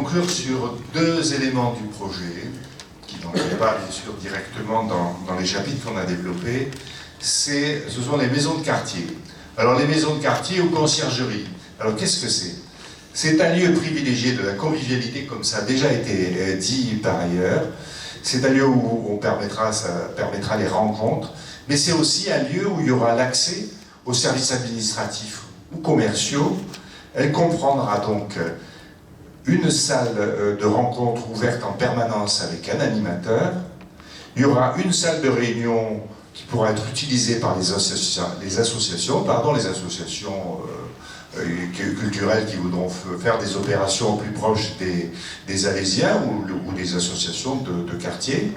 conclure sur deux éléments du projet, qui n'entrent pas bien sûr directement dans les chapitres qu'on a développés. Ce sont les maisons de quartier. Alors les maisons de quartier ou conciergeries. Alors qu'est-ce que c'est? C'est un lieu privilégié de la convivialité, comme ça a déjà été dit par ailleurs. C'est un lieu où ça permettra les rencontres, mais c'est aussi un lieu où il y aura l'accès aux services administratifs ou commerciaux. Elle comprendra donc une salle de rencontre ouverte en permanence avec un animateur. Il y aura une salle de réunion qui pourra être utilisée par les associations culturelles qui voudront faire des opérations plus proches des Alésiens ou des associations de quartier.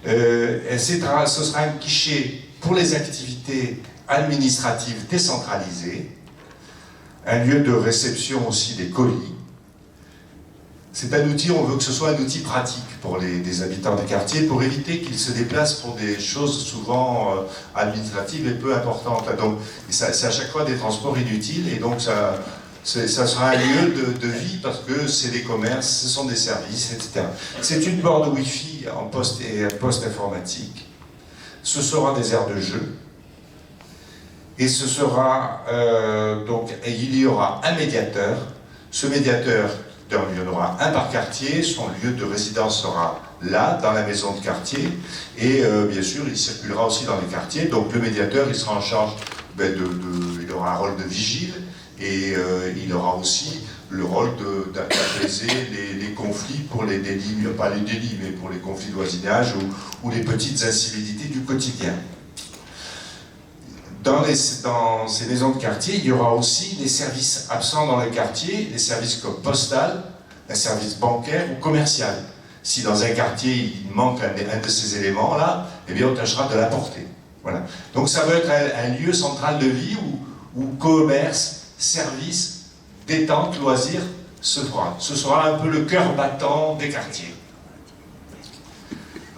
Ce sera un guichet pour les activités administratives décentralisées, un lieu de réception aussi des colis. C'est un outil, on veut que ce soit un outil pratique pour les habitants des quartiers, pour éviter qu'ils se déplacent pour des choses souvent administratives et peu importantes. Donc, c'est à chaque fois des transports inutiles, et donc ça sera un lieu de vie parce que c'est des commerces, ce sont des services, etc. C'est une borne Wi-Fi en poste et poste informatique. Ce sera des aires de jeu. Et ce sera il y aura un médiateur. Ce médiateur, il y en aura un par quartier, son lieu de résidence sera là, dans la maison de quartier, et bien sûr, il circulera aussi dans les quartiers. Donc le médiateur, il sera en charge, il aura un rôle de vigile, et il aura aussi le rôle d'apaiser les conflits pour les délits, pas les délits, mais pour les conflits de voisinage ou les petites incivilités du quotidien. Dans ces maisons de quartier, il y aura aussi des services absents dans le quartier, des services comme postal, un service bancaire ou commercial. Si dans un quartier il manque un de ces éléments-là, eh bien on tâchera de l'apporter. Voilà. Donc ça va être un lieu central de vie où commerce, services, détente, loisirs se fera. Ce sera un peu le cœur battant des quartiers.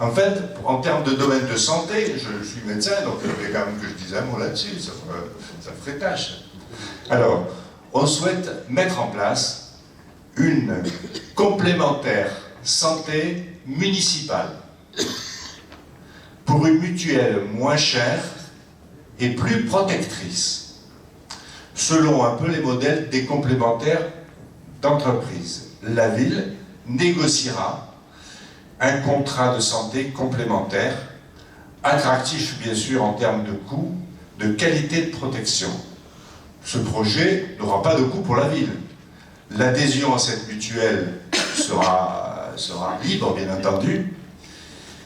En fait, en termes de domaine de santé, je suis médecin, donc il faudrait quand même que je dise un mot là-dessus, ça ferait tâche. Alors, on souhaite mettre en place une complémentaire santé municipale pour une mutuelle moins chère et plus protectrice, selon un peu les modèles des complémentaires d'entreprise. La ville négociera un contrat de santé complémentaire, attractif bien sûr en termes de coût, de qualité de protection. Ce projet n'aura pas de coût pour la ville. L'adhésion à cette mutuelle sera libre, bien entendu.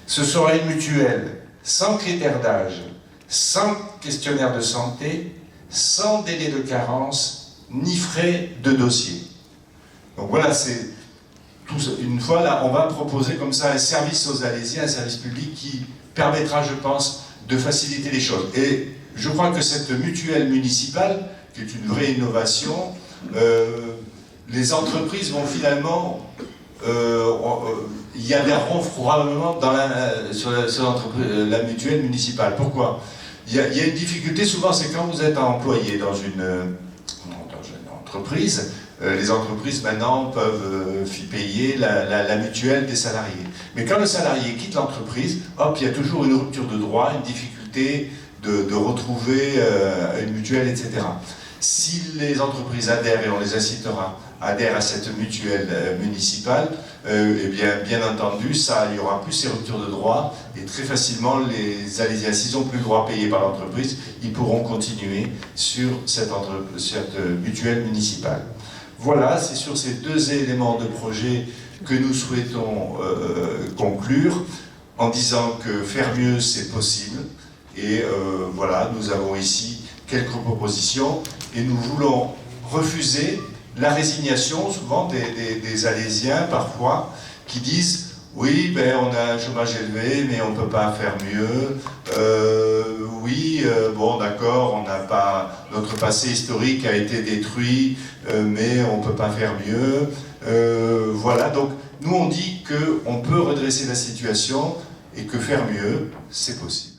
Ce sera une mutuelle sans critères d'âge, sans questionnaire de santé, sans délai de carence, ni frais de dossier. Donc voilà, une fois là, on va proposer comme ça un service aux Alésiens, un service public qui permettra, je pense, de faciliter les choses. Et je crois que cette mutuelle municipale, qui est une vraie innovation, les entreprises vont finalement y adhéreront probablement sur la mutuelle municipale. Pourquoi ? Il y a une difficulté, souvent, c'est quand vous êtes employé dans une entreprise. Les entreprises maintenant peuvent payer la mutuelle des salariés. Mais quand le salarié quitte l'entreprise, hop, il y a toujours une rupture de droit, une difficulté de retrouver une mutuelle, etc. Si les entreprises adhèrent, et on les incitera, adhèrent à cette mutuelle municipale, eh bien entendu, il y aura plus ces ruptures de droit, et très facilement, les Alésiens, s'ils n'ont plus le droit payé par l'entreprise, ils pourront continuer sur cette mutuelle municipale. Voilà, c'est sur ces deux éléments de projet que nous souhaitons conclure, en disant que faire mieux, c'est possible. Et voilà, nous avons ici quelques propositions, et nous voulons refuser la résignation, souvent des Alésiens, parfois, qui disent « Oui, on a un chômage élevé, mais on ne peut pas faire mieux. Bon, d'accord, on n'a pas... Notre passé historique a été détruit, mais on ne peut pas faire mieux. » Voilà, donc nous on dit qu'on peut redresser la situation et que faire mieux, c'est possible.